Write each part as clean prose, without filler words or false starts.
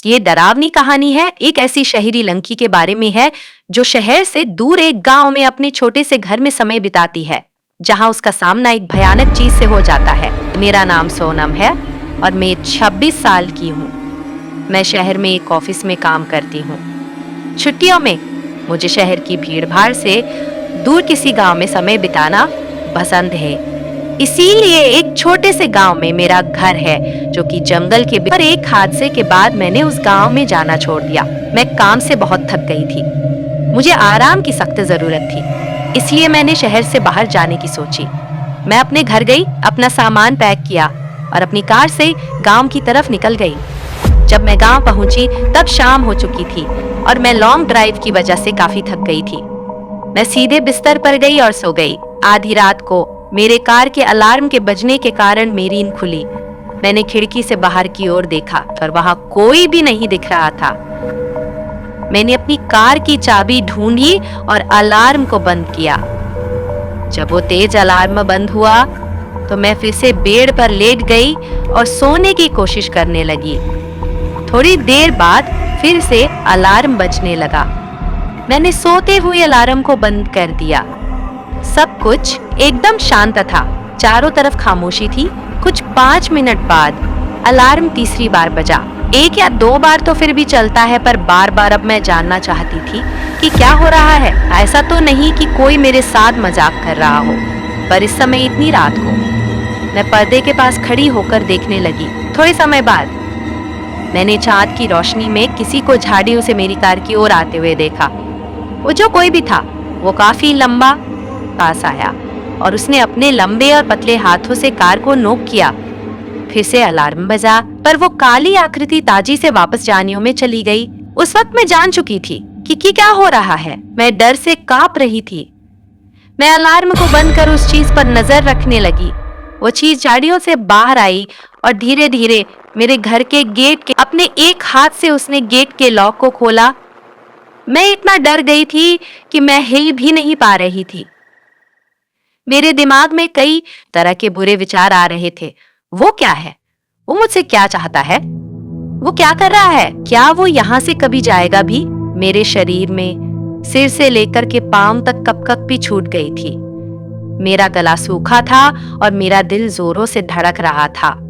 ये डरावनी कहानी है एक ऐसी शहरी लड़की के बारे में है जो शहर से दूर एक गांव में अपने छोटे से घर में समय बिताती है, जहां उसका सामना एक भयानक चीज से हो जाता है। मेरा नाम सोनम है और मैं 26 साल की हूँ। मैं शहर में एक ऑफिस में काम करती हूँ। छुट्टियों में मुझे शहर की भीड़-भाड़ से दूर किसी गांव में समय बिताना पसंद है। इसीलिए एक छोटे से गांव में मेरा घर है जो कि जंगल के बीच। पर एक हादसे के बाद मैंने उस गांव में जाना छोड़ दिया। मैं काम से बहुत थक गई थी, मुझे आराम की सख्त जरूरत थी, इसलिए मैंने शहर से बाहर जाने की सोची। मैं अपने घर गई, अपना सामान पैक किया और अपनी कार से गांव की तरफ निकल गई। जब मैं गांव पहुंची तब शाम हो चुकी थी और मैं लॉन्ग ड्राइव की वजह से काफी थक गई थी। मैं सीधे बिस्तर पर गई और सो गई। आधी रात को मेरे कार के अलार्म के बजने के कारण मेरी नींद खुली। मैंने खिड़की से बाहर की ओर देखा पर वहां कोई भी नहीं दिख रहा था। मैंने अपनी कार की चाबी ढूंढी और अलार्म को बंद किया। जब वो तेज अलार्म बंद हुआ तो मैं फिर से बेड पर लेट गई और सोने की कोशिश करने लगी। थोड़ी देर बाद फिर से अलार्म बजने लगा। मैंने सोते हुए अलार्म को बंद कर दिया। सब कुछ एकदम शांत था, चारों तरफ खामोशी थी। कुछ 5 मिनट बाद अलार्म तीसरी बार बजा। 1 या 2 बार तो फिर भी चलता है, पर बार बार अब मैं जानना चाहती थी कि क्या हो रहा है। ऐसा तो नहीं कि कोई मेरे साथ मजाक कर रहा हो। पर इस समय इतनी रात को मैं पर्दे के पास खड़ी होकर देखने लगी। थोड़े समय बाद मैंने चांद की रोशनी में किसी को झाड़ियों से मेरी कार की ओर आते हुए देखा। वो जो कोई भी था वो काफी लंबा पास आया और उसने अपने लंबे और पतले हाथों से कार को नोक किया। फिर से अलार्म बजा, पर वो काली आकृति ताजी से वापस जानियों में चली गई। उस वक्त मैं जान चुकी थी कि क्या हो रहा है। मैं डर से कांप रही थी। मैं अलार्म को बंद कर उस चीज पर नजर रखने लगी। वो चीज झाड़ियों से बाहर आई और धीरे धीरे मेरे घर के गेट के अपने एक हाथ से उसने गेट के लॉक को खोला। मैं इतना डर गई थी कि मैं हिल भी नहीं पा रही थी। मेरे दिमाग में कई तरह के बुरे विचार आ रहे थे। वो क्या है? वो मुझसे क्या चाहता है? वो क्या कर रहा है? क्या वो यहाँ से कभी जाएगा भी? मेरे शरीर में सिर से लेकर के पांव तक कपकप भी छूट गई थी। मेरा गला सूखा था और मेरा दिल जोरों से धड़क रहा था।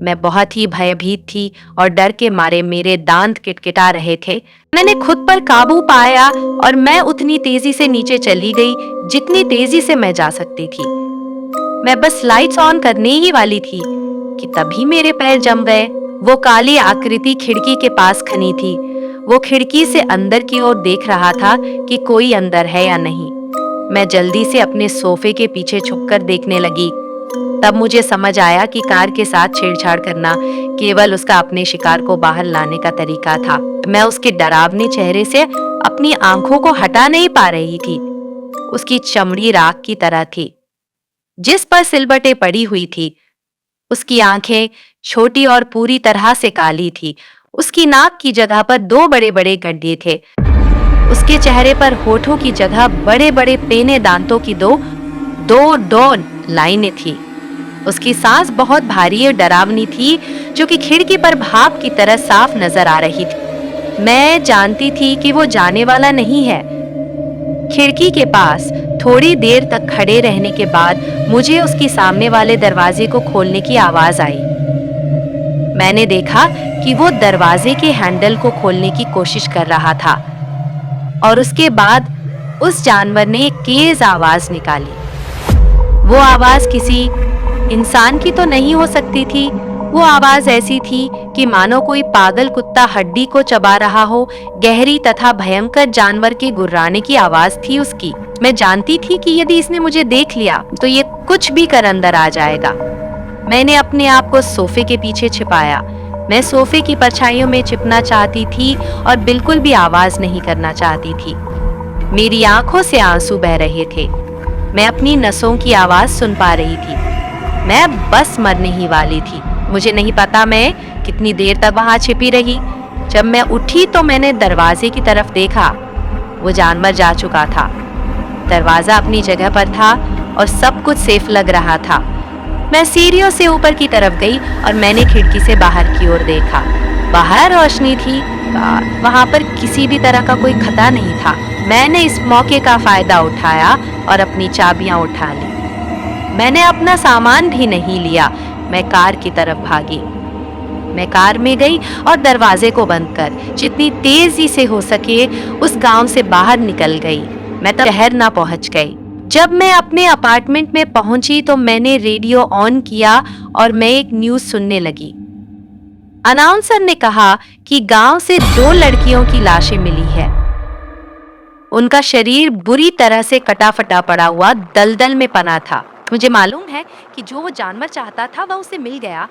मैं बहुत ही भयभीत थी और डर के मारे मेरे दांत किटकिटा रहे थे। मैंने खुद पर काबू पाया और मैं उतनी तेजी से नीचे चली गई जितनी तेजी से मैं जा सकती थी। मैं बस लाइट्स ऑन करने ही वाली थी कि तभी मेरे पैर जम गए। वो काली आकृति खिड़की के पास खड़ी थी। वो खिड़की से अंदर की ओर देख रहा था कि कोई अंदर है या नहीं। मैं जल्दी से अपने सोफे के पीछे छुपकर देखने लगी। तब मुझे समझ आया कि कार के साथ छेड़छाड़ करना केवल उसका अपने शिकार को बाहर लाने का तरीका था। मैं उसके डरावने चेहरे से अपनी आंखों को हटा नहीं पा रही थी। उसकी चमड़ी राख की तरह थी जिस पर सिलबटें पड़ी हुई थी। उसकी आंखें छोटी और पूरी तरह से काली थी। उसकी नाक की जगह पर 2 बड़े-बड़े गड्ढे थे। उसके चेहरे पर होठों की जगह बड़े-बड़े पेने दांतों की दो लाइनें थी। उसकी सांस बहुत भारी और डरावनी थी, जो कि खिड़की पर भाप की तरह साफ नजर आ रही थी। मैं जानती थी कि वो जाने वाला नहीं है। खिड़की के पास थोड़ी देर तक खड़े रहने के बाद मुझे उसके सामने वाले दरवाजे को खोलने की आवाज आई। मैंने देखा कि वो दरवाजे के हैंडल को खोलने की कोशिश कर रहा था और उसके बाद उस जानवर ने एक तेज आवाज निकाली। वो आवाज किसी इंसान की तो नहीं हो सकती थी। वो आवाज ऐसी थी कि मानो कोई पागल कुत्ता हड्डी को चबा रहा हो। गहरी तथा भयंकर जानवर के गुर्राने की आवाज थी उसकी। मैं जानती थी कि यदि इसने मुझे देख लिया तो ये कुछ भी कर अंदर आ जाएगा। मैंने अपने आप को सोफे के पीछे छिपाया। मैं सोफे की परछाइयों में छिपना चाहती थी और बिल्कुल भी आवाज नहीं करना चाहती थी। मेरी आंखों से आंसू बह रहे थे। मैं अपनी नसों की आवाज सुन पा रही थी। मैं बस मरने ही वाली थी। मुझे नहीं पता मैं कितनी देर तक वहां छिपी रही। जब मैं उठी तो मैंने दरवाजे की तरफ देखा। वो जानवर जा चुका था। दरवाजा अपनी जगह पर था और सब कुछ सेफ लग रहा था। मैं सीढ़ियों से ऊपर की तरफ गई और मैंने खिड़की से बाहर की ओर देखा। बाहर रोशनी थी, वहां पर किसी भी तरह का कोई खतरा नहीं था। मैंने इस मौके का फायदा उठाया और अपनी चाबियां उठा ली। मैंने अपना सामान भी नहीं लिया। मैं कार की तरफ भागी। मैं कार में गई और दरवाजे को बंद कर जितनी तेजी से हो सके उस गांव से बाहर निकल गई। मैं तब शहर ना पहुंच गई। जब मैं अपने अपार्टमेंट में पहुंची तो मैंने रेडियो ऑन किया और मैं एक न्यूज़ सुनने लगी। अनाउंसर ने कहा कि गांव से 2 लड़कियों की लाशें मिली है। उनका शरीर बुरी तरह से कटा फटा पड़ा हुआ दलदल में पना था। मुझे मालूम है कि जो वो जानवर चाहता था वह उसे मिल गया।